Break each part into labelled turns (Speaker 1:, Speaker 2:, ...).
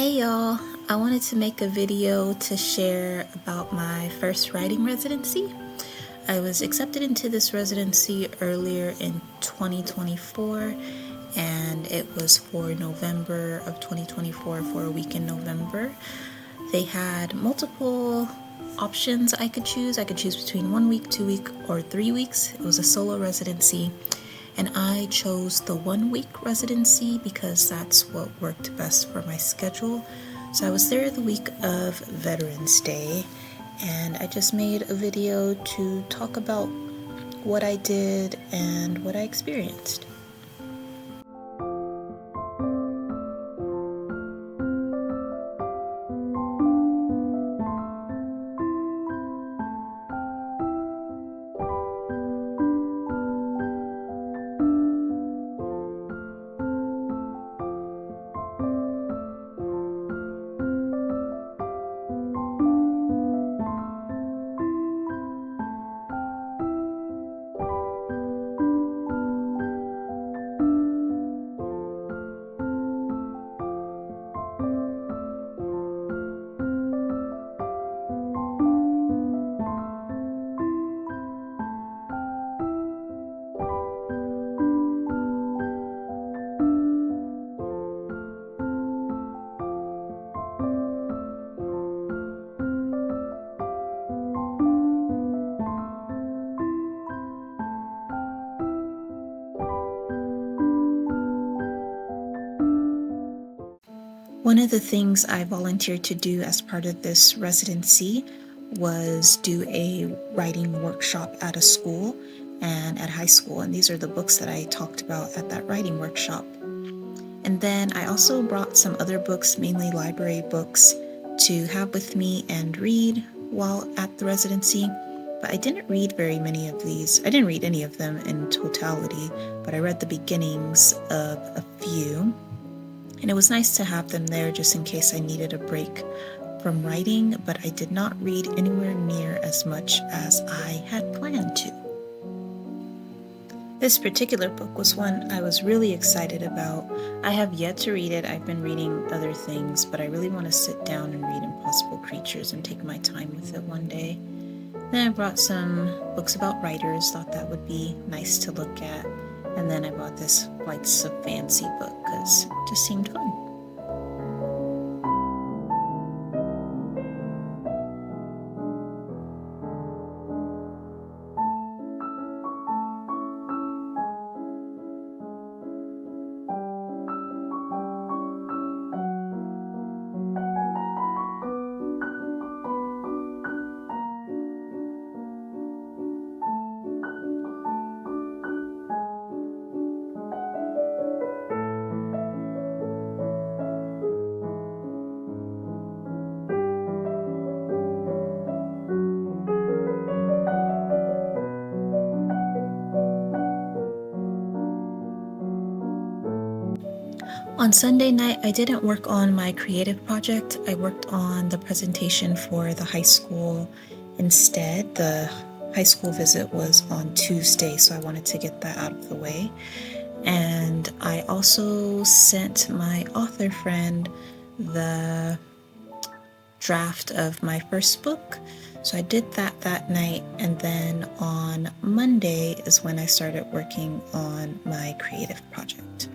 Speaker 1: Hey y'all, I wanted to make a video to share about my first writing residency. I was accepted into this residency earlier in 2024 and it was for November of 2024 for a week in November. They had multiple options I could choose. I could choose between 1 week, 2 week, or 3 weeks. It was a solo residency. And I chose the 1 week residency because that's what worked best for my schedule. So I was there the week of Veterans Day, and I just made a video to talk about what I did and what I experienced. One of the things I volunteered to do as part of this residency was do a writing workshop at a school and at high school, and these are the books that I talked about at that writing workshop. And then I also brought some other books, mainly library books, to have with me and read while at the residency, but I didn't read very many of these. I didn't read any of them in totality, but I read the beginnings of a few. And it was nice to have them there just in case I needed a break from writing, but I did not read anywhere near as much as I had planned to. This particular book was one I was really excited about. I have yet to read it. I've been reading other things, but I really want to sit down and read Impossible Creatures and take my time with it one day. Then I brought some books about writers, thought that would be nice to look at. And then I bought this Flights of Fancy book because it just seemed fun. On Sunday night, I didn't work on my creative project. I worked on the presentation for the high school instead. The high school visit was on Tuesday, so I wanted to get that out of the way. And I also sent my author friend the draft of my first book. So I did that night, and then on Monday is when I started working on my creative project.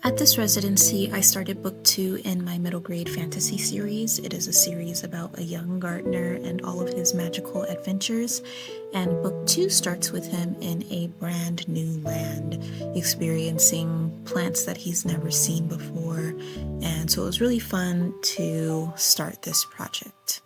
Speaker 1: At this residency, I started book 2 in my middle grade fantasy series. It is a series about a young gardener and all of his magical adventures. And book 2 starts with him in a brand new land, experiencing plants that he's never seen before. And so it was really fun to start this project.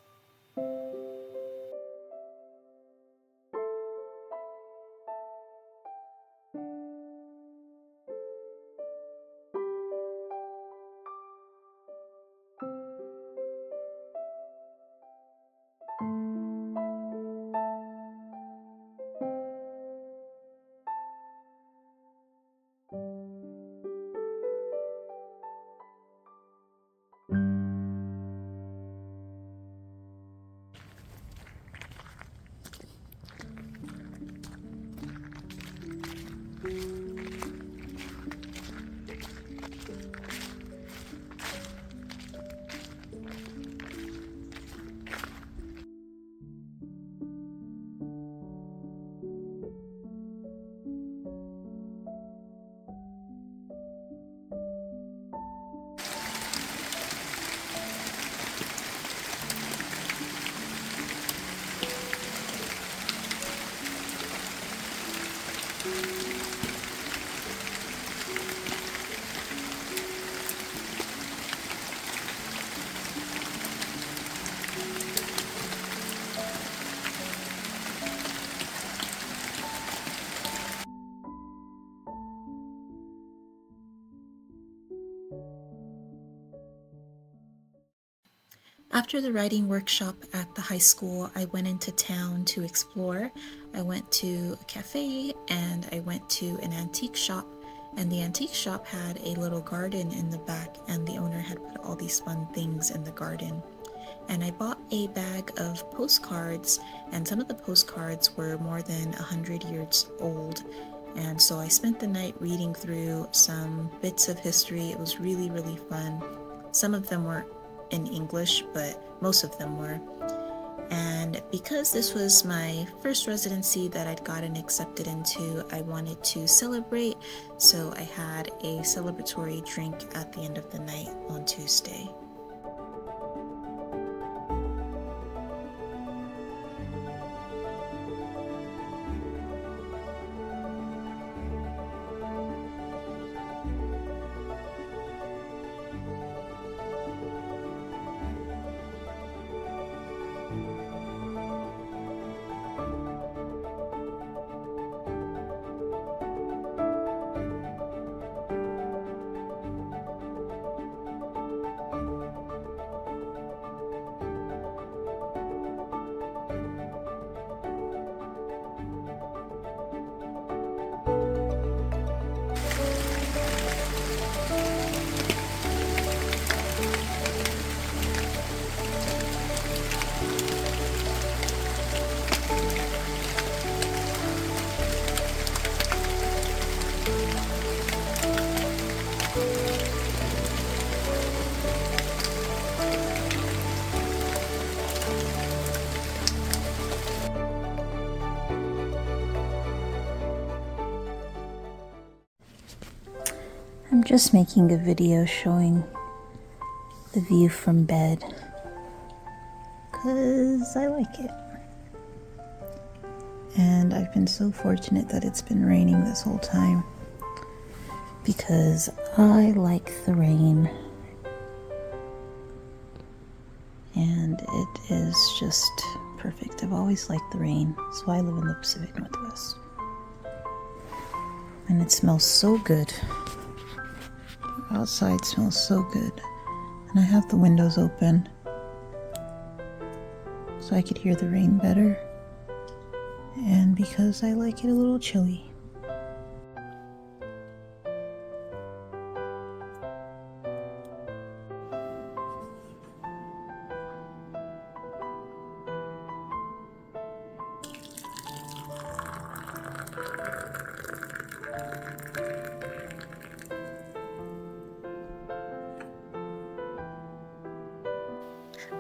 Speaker 1: After the writing workshop at the high school, I went into town to explore. I went to a cafe and I went to an antique shop, and the antique shop had a little garden in the back, and the owner had put all these fun things in the garden. And I bought a bag of postcards, and some of the postcards were more than 100 years old. And so I spent the night reading through some bits of history. It was really, really fun. Some of them were in English, but most of them were. And because this was my first residency that I'd gotten accepted into, I wanted to celebrate, so I had a celebratory drink at the end of the night on Tuesday. I'm just making a video showing the view from bed because I like it. And I've been so fortunate that it's been raining this whole time because I like the rain. And it is just perfect. I've always liked the rain. That's why I live in the Pacific Northwest. And it smells so good. Outside smells so good. And I have the windows open so I could hear the rain better. And because I like it a little chilly.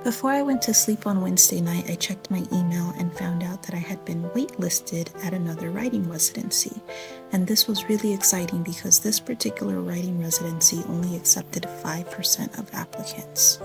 Speaker 1: Before I went to sleep on Wednesday night, I checked my email and found out that I had been waitlisted at another writing residency. And this was really exciting because this particular writing residency only accepted 5% of applicants.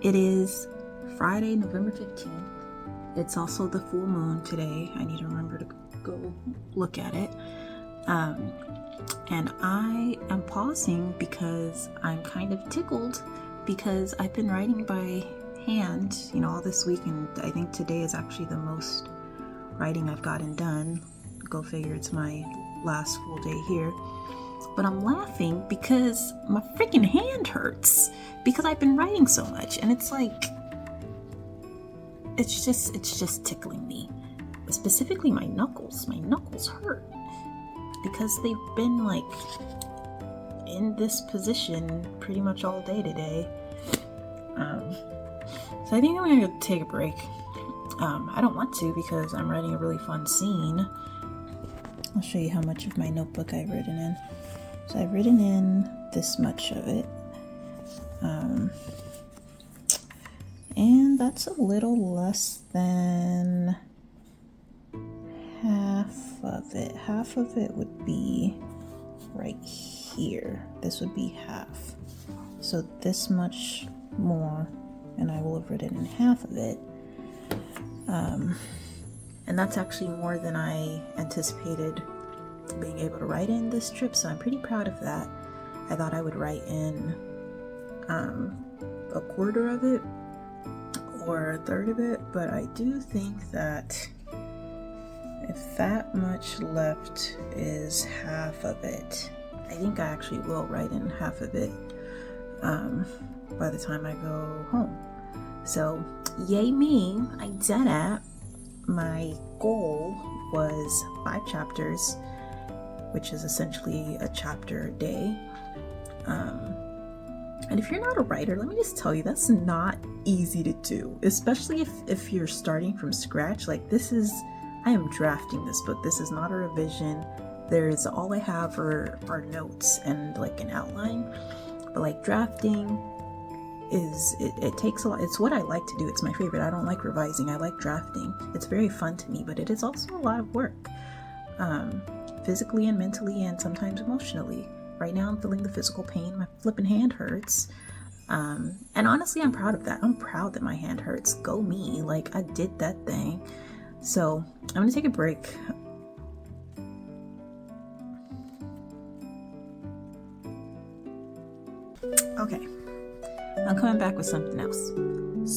Speaker 1: It is Friday, November 15th. It's also the full moon today. I need to remember to go look at it. And I am pausing because I'm kind of tickled because I've been writing by hand, all this week, and I think today is actually the most writing I've gotten done. Go figure, it's my last full day here. But I'm laughing because my freaking hand hurts because I've been writing so much, and it's like, it's just tickling me. Specifically my knuckles. My knuckles hurt because they've been like in this position pretty much all day today. So I think I'm gonna take a break. I don't want to because I'm writing a really fun scene. I'll show you how much of my notebook I've written in. So I've written in this much of it. And that's a little less than half of it. Half of it would be right here. This would be half. So this much more, and I will have written in half of it. And that's actually more than I anticipated being able to write in this trip, so I'm pretty proud of that. I thought I would write in a quarter of it or a third of it, but I do think that if that much left is half of it, I think I actually will write in half of it by the time I go home. So yay me, I did it. My goal was 5 chapters, which is essentially a chapter a day. And if you're not a writer, let me just tell you, that's not easy to do, especially if you're starting from scratch. Like I am drafting this book. This is not a revision. All I have are notes and like an outline. But like drafting it takes a lot. It's what I like to do. It's my favorite. I don't like revising. I like drafting. It's very fun to me, but it is also a lot of work. Physically and mentally and sometimes emotionally. Right now I'm feeling the physical pain. My flipping hand hurts. And honestly, I'm proud of that. I'm proud that my hand hurts. Go me. Like, I did that thing. So I'm gonna take a break. Okay, I'm coming back with something else.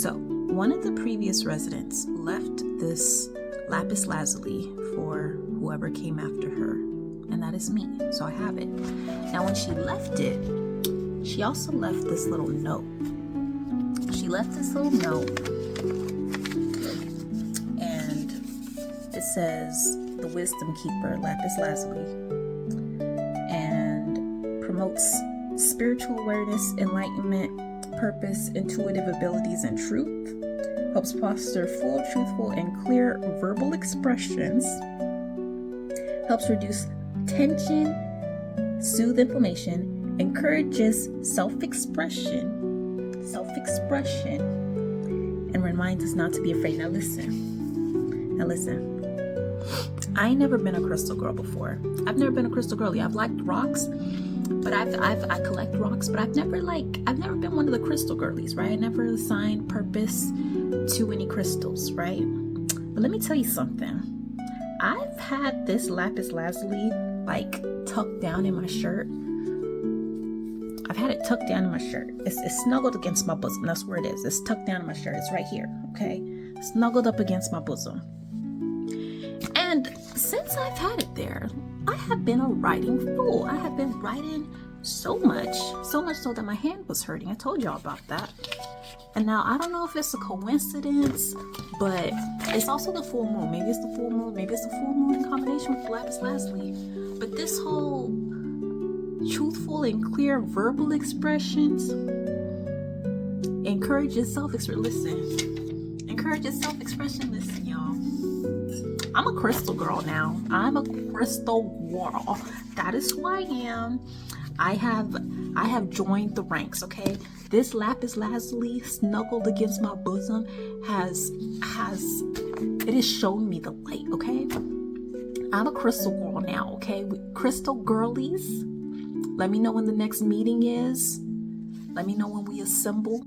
Speaker 1: So one of the previous residents left this lapis lazuli for whoever came after her, and that is me. So I have it. Now when she left it, she also left this little note. She left this little note, and it says, "The Wisdom Keeper, lapis lazuli," and promotes spiritual awareness, enlightenment, purpose, intuitive abilities, and truth. Helps foster full, truthful, and clear verbal expressions. Helps reduce tension, soothe inflammation, encourages self-expression, and reminds us not to be afraid. Now listen. I ain't never been a crystal girl before. I've never been a crystal girly. I've liked rocks, but I collect rocks, but I've never been one of the crystal girlies, right? I never assigned purpose to any crystals, right? But let me tell you something. I've had this lapis lazuli like tucked down in my shirt. I've had it tucked down in my shirt. It's snuggled against my bosom. That's where it is. It's tucked down in my shirt. It's right here, okay? Snuggled up against my bosom. And since I've had it there, I have been a writing fool. I have been writing so much so that my hand was hurting. I told y'all about that. And now I don't know if it's a coincidence, but it's also the full moon. Maybe it's the full moon. Maybe it's the full moon in combination with lapis lazuli. But this whole truthful and clear verbal expressions encourages self-expression. Listen, encourages self-expression. Listen, y'all. I'm a crystal girl now. I'm a crystal girl. That is who I am. I have joined the ranks, okay? This lapis lazuli snuggled against my bosom has shown me the light, okay? I'm a crystal girl now, okay? Crystal girlies, let me know when the next meeting is. Let me know when we assemble.